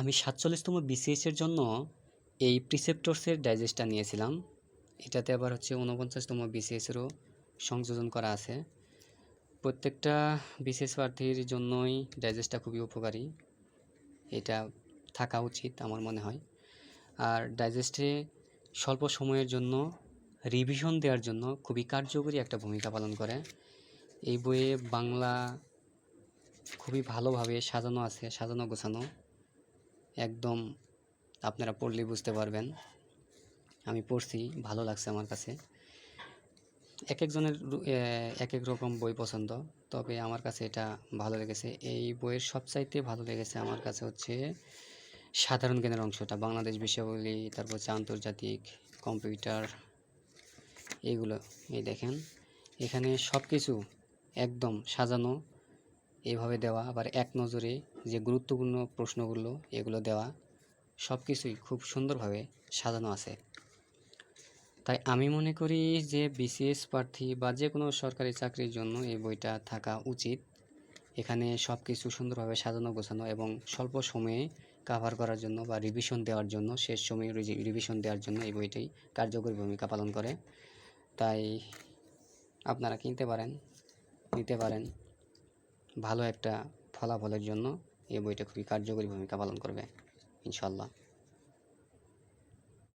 আমি ৪৭তম বিসিএসের জন্য এই প্রিসেপ্টরসের ডাইজেস্টটা নিয়েছিলাম। এটাতে আবার হচ্ছে ৪৯তম বিসিএসেরও সংযোজন করা আছে। প্রত্যেকটা বিসিএস প্রার্থীর জন্যই ডাইজেস্টটা খুবই উপকারী, এটা থাকা উচিত আমার মনে হয়। আর ডাইজেস্টে স্বল্প সময়ের জন্য রিভিশন দেওয়ার জন্য খুবই কার্যকরী একটা ভূমিকা পালন করে। এই বইয়ে বাংলা খুবই ভালোভাবে সাজানো আছে, সাজানো গোছানো, একদম আপনারা পড়লেই বুঝতে পারবেন। আমি পড়ছি, ভালো লাগছে আমার কাছে। এক একজনের এক এক রকম বই পছন্দ, তবে আমার কাছে এটা ভালো লেগেছে। এই বইয়ের সবচাইতে ভালো লেগেছে আমার কাছে হচ্ছে সাধারণ জ্ঞানের অংশটা, বাংলাদেশ বিষয়াবলী, তারপর হচ্ছে আন্তর্জাতিক, কম্পিউটার, এইগুলো। এই দেখেন এখানে সব কিছু একদম সাজানো, এইভাবে দেওয়া, আবার এক নজরে যে গুরুত্বপূর্ণ প্রশ্নগুলো এগুলো দেওয়া, সব কিছুই খুব সুন্দরভাবে সাজানো আছে। তাই আমি মনে করি যে বিসিএস প্রার্থী বা যে কোনো সরকারি চাকরির জন্য এই বইটা থাকা উচিত। এখানে সব কিছু সুন্দরভাবে সাজানো গোছানো এবং স্বল্প সময়ে কাভার করার জন্য বা রিভিশন দেওয়ার জন্য, শেষ সময়ে রিভিশন দেওয়ার জন্য এই বইটাই কার্যকরী ভূমিকা পালন করে। তাই আপনারা কিনতে পারেন, নিতে পারেন। ভালো একটা ফলাফলের জন্য এই বইটা খুবই কার্যকরী ভূমিকা পালন করবে ইনশাআল্লাহ।